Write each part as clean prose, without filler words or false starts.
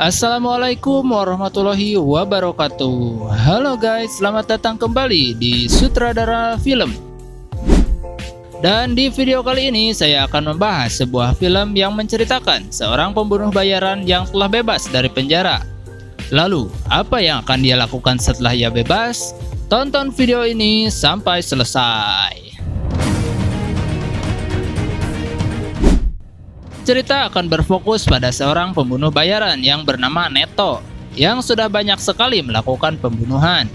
Assalamualaikum warahmatullahi wabarakatuh. Halo guys, selamat datang kembali di Sutradara Film. Dan di video kali ini saya akan membahas sebuah film yang menceritakan seorang pembunuh bayaran yang telah bebas dari penjara. Lalu, apa yang akan dia lakukan setelah ia bebas? Tonton video ini sampai selesai. Cerita akan berfokus pada seorang pembunuh bayaran yang bernama Neto, yang sudah banyak sekali melakukan pembunuhan.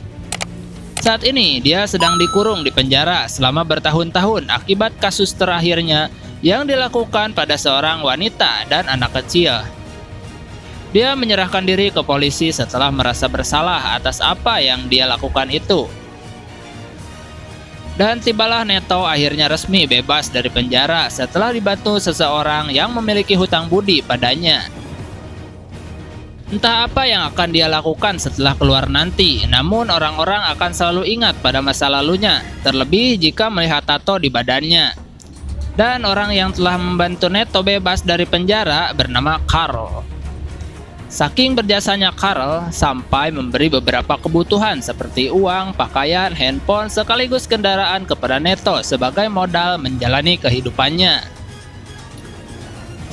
Saat ini dia sedang dikurung di penjara selama bertahun-tahun akibat kasus terakhirnya yang dilakukan pada seorang wanita dan anak kecil. Dia menyerahkan diri ke polisi setelah merasa bersalah atas apa yang dia lakukan itu. Dan tibalah Neto akhirnya resmi bebas dari penjara setelah dibantu seseorang yang memiliki hutang budi padanya. Entah apa yang akan dia lakukan setelah keluar nanti, namun orang-orang akan selalu ingat pada masa lalunya, terlebih jika melihat tato di badannya. Dan orang yang telah membantu Neto bebas dari penjara bernama Carl. Saking berjasanya Carl sampai memberi beberapa kebutuhan seperti uang, pakaian, handphone, sekaligus kendaraan kepada Neto sebagai modal menjalani kehidupannya.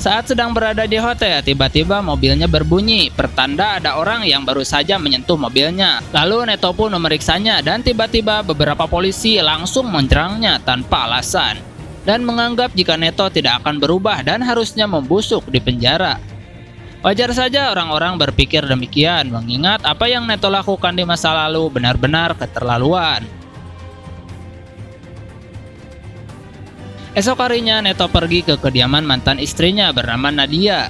Saat sedang berada di hotel, tiba-tiba mobilnya berbunyi, pertanda ada orang yang baru saja menyentuh mobilnya. Lalu Neto pun memeriksanya dan tiba-tiba beberapa polisi langsung menyerangnya tanpa alasan dan menganggap jika Neto tidak akan berubah dan harusnya membusuk di penjara. Wajar saja orang-orang berpikir demikian, mengingat apa yang Neto lakukan di masa lalu benar-benar keterlaluan. Esok harinya Neto pergi ke kediaman mantan istrinya bernama Nadia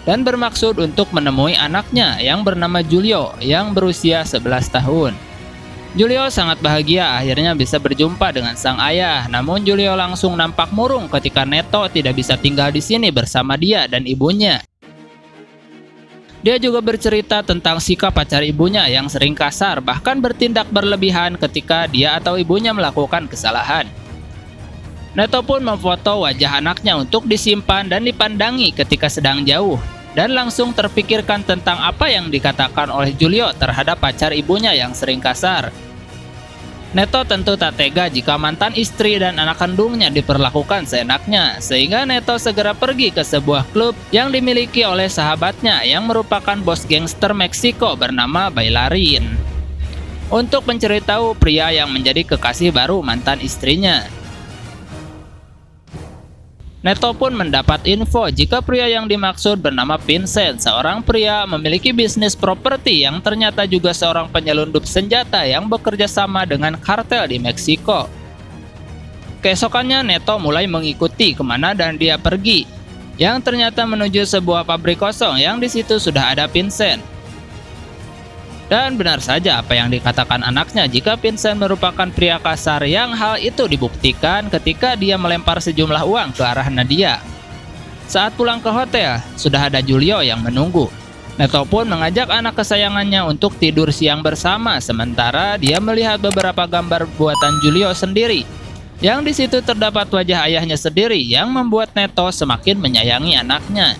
dan bermaksud untuk menemui anaknya yang bernama Julio yang berusia 11 tahun. Julio sangat bahagia akhirnya bisa berjumpa dengan sang ayah, namun Julio langsung nampak murung ketika Neto tidak bisa tinggal di sini bersama dia dan ibunya. Dia juga bercerita tentang sikap pacar ibunya yang sering kasar, bahkan bertindak berlebihan ketika dia atau ibunya melakukan kesalahan. Neto pun memfoto wajah anaknya untuk disimpan dan dipandangi ketika sedang jauh, dan langsung terpikirkan tentang apa yang dikatakan oleh Julio terhadap pacar ibunya yang sering kasar. Neto tentu tak tega jika mantan istri dan anak kandungnya diperlakukan seenaknya, sehingga Neto segera pergi ke sebuah klub yang dimiliki oleh sahabatnya yang merupakan bos gangster Meksiko bernama Bailarin, untuk mencari tahu pria yang menjadi kekasih baru mantan istrinya. Neto pun mendapat info jika pria yang dimaksud bernama Vincent, seorang pria memiliki bisnis properti yang ternyata juga seorang penyelundup senjata yang bekerja sama dengan kartel di Meksiko. Keesokannya Neto mulai mengikuti kemana dan dia pergi, yang ternyata menuju sebuah pabrik kosong yang di situ sudah ada Vincent. Dan benar saja apa yang dikatakan anaknya jika Vincent merupakan pria kasar, yang hal itu dibuktikan ketika dia melempar sejumlah uang ke arah Nadia. Saat pulang ke hotel, sudah ada Julio yang menunggu. Neto pun mengajak anak kesayangannya untuk tidur siang bersama, sementara dia melihat beberapa gambar buatan Julio sendiri, yang di situ terdapat wajah ayahnya sendiri yang membuat Neto semakin menyayangi anaknya.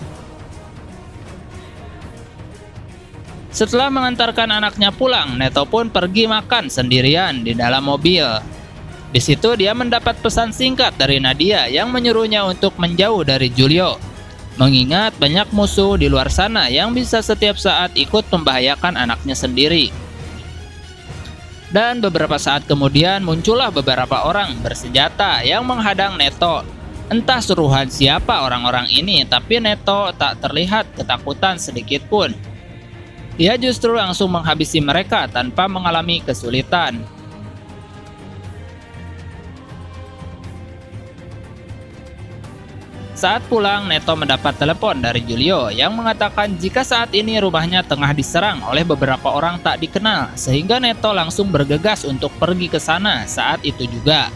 Setelah mengantarkan anaknya pulang, Neto pun pergi makan sendirian di dalam mobil. Di situ dia mendapat pesan singkat dari Nadia yang menyuruhnya untuk menjauh dari Julio, mengingat banyak musuh di luar sana yang bisa setiap saat ikut membahayakan anaknya sendiri. Dan beberapa saat kemudian muncullah beberapa orang bersenjata yang menghadang Neto. Entah suruhan siapa orang-orang ini, tapi Neto tak terlihat ketakutan sedikit pun. Dia justru langsung menghabisi mereka tanpa mengalami kesulitan. Saat pulang, Neto mendapat telepon dari Julio yang mengatakan jika saat ini rumahnya tengah diserang oleh beberapa orang tak dikenal, sehingga Neto langsung bergegas untuk pergi ke sana saat itu juga.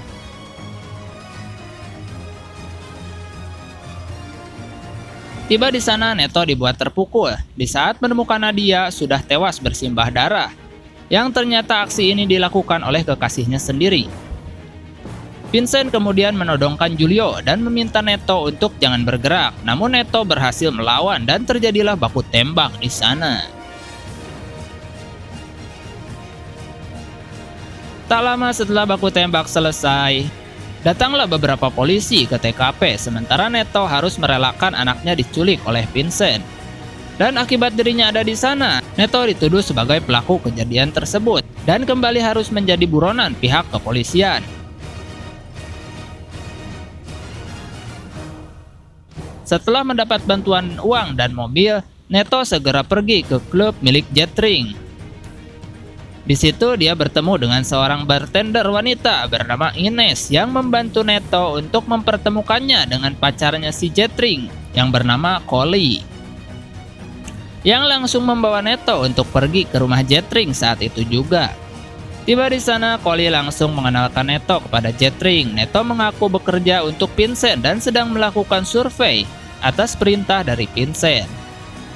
Tiba di sana, Neto dibuat terpukul. Di saat menemukan Nadia sudah tewas bersimbah darah, yang ternyata aksi ini dilakukan oleh kekasihnya sendiri. Vincent kemudian menodongkan Julio dan meminta Neto untuk jangan bergerak, namun Neto berhasil melawan dan terjadilah baku tembak di sana. Tak lama setelah baku tembak selesai, datanglah beberapa polisi ke TKP sementara Neto harus merelakan anaknya diculik oleh Vincent. Dan akibat dirinya ada di sana, Neto dituduh sebagai pelaku kejadian tersebut dan kembali harus menjadi buronan pihak kepolisian. Setelah mendapat bantuan uang dan mobil, Neto segera pergi ke klub milik Jetring. Di situ dia bertemu dengan seorang bartender wanita bernama Ines yang membantu Neto untuk mempertemukannya dengan pacarnya si Jetring yang bernama Collie, yang langsung membawa Neto untuk pergi ke rumah Jetring saat itu juga. Tiba di sana, Collie langsung mengenalkan Neto kepada Jetring. Neto mengaku bekerja untuk Vincent dan sedang melakukan survei atas perintah dari Vincent.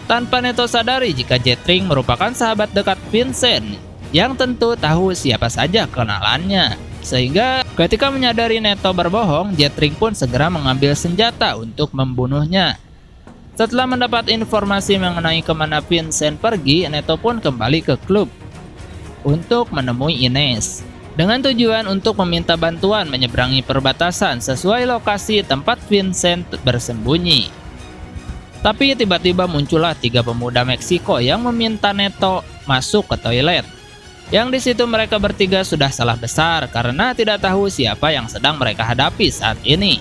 Tanpa Neto sadari jika Jetring merupakan sahabat dekat Vincent, yang tentu tahu siapa saja kenalannya. Sehingga ketika menyadari Neto berbohong, Jetring pun segera mengambil senjata untuk membunuhnya. Setelah mendapat informasi mengenai kemana Vincent pergi, Neto pun kembali ke klub untuk menemui Ines dengan tujuan untuk meminta bantuan menyeberangi perbatasan sesuai lokasi tempat Vincent bersembunyi. Tapi tiba-tiba muncullah 3 pemuda Meksiko yang meminta Neto masuk ke toilet. Yang di situ mereka bertiga sudah salah besar karena tidak tahu siapa yang sedang mereka hadapi saat ini.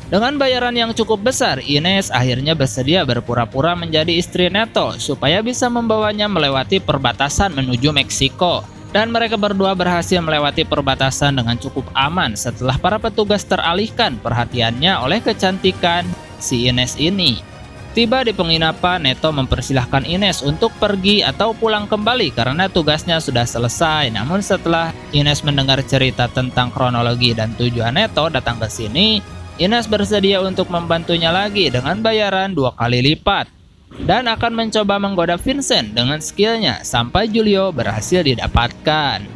Dengan bayaran yang cukup besar, Ines akhirnya bersedia berpura-pura menjadi istri Neto supaya bisa membawanya melewati perbatasan menuju Meksiko. Dan mereka berdua berhasil melewati perbatasan dengan cukup aman setelah para petugas teralihkan perhatiannya oleh kecantikan si Ines ini. Tiba di penginapan, Neto mempersilahkan Ines untuk pergi atau pulang kembali karena tugasnya sudah selesai. Namun setelah Ines mendengar cerita tentang kronologi dan tujuan Neto datang ke sini, Ines bersedia untuk membantunya lagi dengan bayaran 2 kali lipat dan akan mencoba menggoda Vincent dengan skillnya sampai Julio berhasil didapatkan.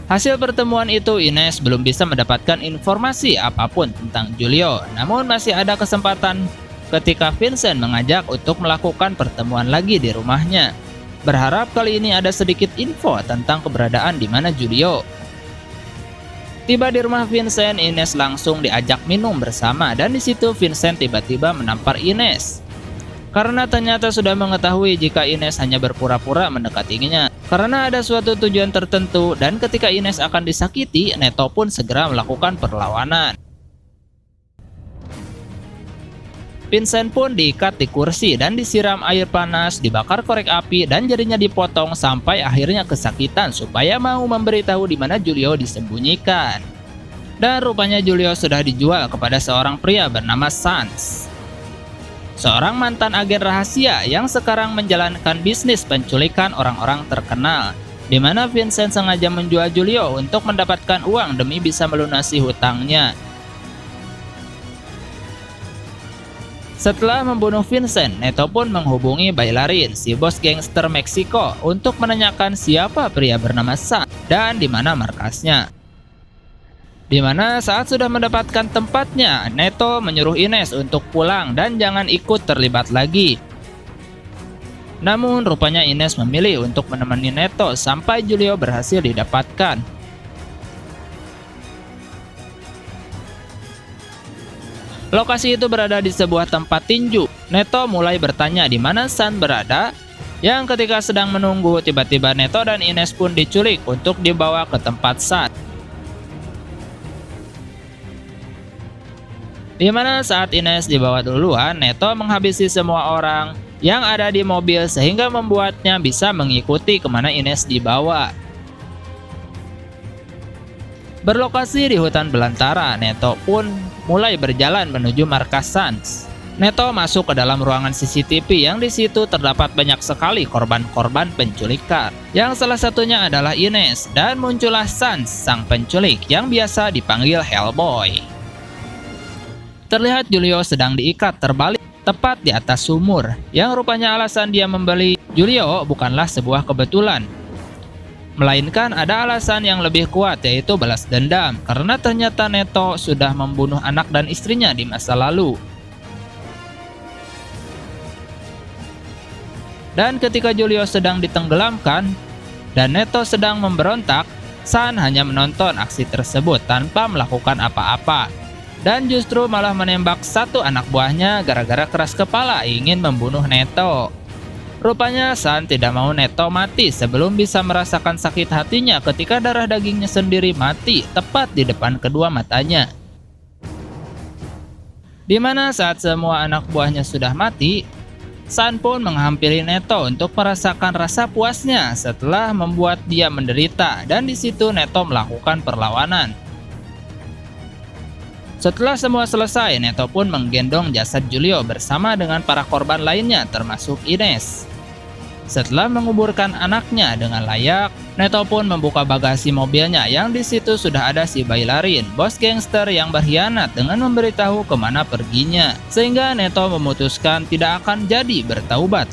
Hasil pertemuan itu, Ines belum bisa mendapatkan informasi apapun tentang Julio, namun masih ada kesempatan ketika Vincent mengajak untuk melakukan pertemuan lagi di rumahnya. Berharap kali ini ada sedikit info tentang keberadaan di mana Julio. Tiba di rumah Vincent, Ines langsung diajak minum bersama dan di situ Vincent tiba-tiba menampar Ines. Karena ternyata sudah mengetahui jika Ines hanya berpura-pura mendekatinya karena ada suatu tujuan tertentu dan ketika Ines akan disakiti, Neto pun segera melakukan perlawanan. Vincent pun diikat di kursi dan disiram air panas, dibakar korek api dan jarinya dipotong sampai akhirnya kesakitan supaya mau memberitahu di mana Julio disembunyikan. Dan rupanya Julio sudah dijual kepada seorang pria bernama Sans, seorang mantan agen rahasia yang sekarang menjalankan bisnis penculikan orang-orang terkenal, di mana Vincent sengaja menjual Julio untuk mendapatkan uang demi bisa melunasi hutangnya. Setelah membunuh Vincent, Neto pun menghubungi Bailarin, si bos gangster Meksiko, untuk menanyakan siapa pria bernama San dan di mana markasnya. Di mana saat sudah mendapatkan tempatnya, Neto menyuruh Ines untuk pulang dan jangan ikut terlibat lagi. Namun rupanya Ines memilih untuk menemani Neto sampai Julio berhasil didapatkan. Lokasi itu berada di sebuah tempat tinju. Neto mulai bertanya di mana San berada, yang ketika sedang menunggu tiba-tiba Neto dan Ines pun diculik untuk dibawa ke tempat San. Di mana saat Ines dibawa duluan, Neto menghabisi semua orang yang ada di mobil sehingga membuatnya bisa mengikuti kemana Ines dibawa. Berlokasi di hutan belantara, Neto pun mulai berjalan menuju markas Sans. Neto masuk ke dalam ruangan CCTV yang di situ terdapat banyak sekali korban-korban penculikan, yang salah satunya adalah Ines, dan muncullah Sans, sang penculik yang biasa dipanggil Hellboy. Terlihat Julio sedang diikat terbalik tepat di atas sumur, yang rupanya alasan dia membeli Julio bukanlah sebuah kebetulan, melainkan ada alasan yang lebih kuat, yaitu balas dendam, karena ternyata Neto sudah membunuh anak dan istrinya di masa lalu. Dan ketika Julio sedang ditenggelamkan dan Neto sedang memberontak, San hanya menonton aksi tersebut tanpa melakukan apa-apa, dan justru malah menembak satu anak buahnya gara-gara keras kepala ingin membunuh Neto. Rupanya San tidak mau Neto mati sebelum bisa merasakan sakit hatinya ketika darah dagingnya sendiri mati tepat di depan kedua matanya. Dimana saat semua anak buahnya sudah mati, San pun menghampiri Neto untuk merasakan rasa puasnya setelah membuat dia menderita, dan di situ Neto melakukan perlawanan. Setelah semua selesai, Neto pun menggendong jasad Julio bersama dengan para korban lainnya termasuk Ines. Setelah menguburkan anaknya dengan layak, Neto pun membuka bagasi mobilnya yang di situ sudah ada si Bailarin, bos gangster yang berkhianat dengan memberitahu kemana perginya. Sehingga Neto memutuskan tidak akan jadi bertaubat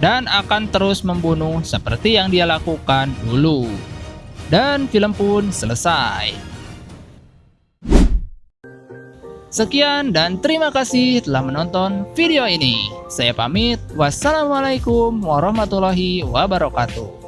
dan akan terus membunuh seperti yang dia lakukan dulu. Dan film pun selesai. Sekian dan terima kasih telah menonton video ini. Saya pamit. Wassalamualaikum warahmatullahi wabarakatuh.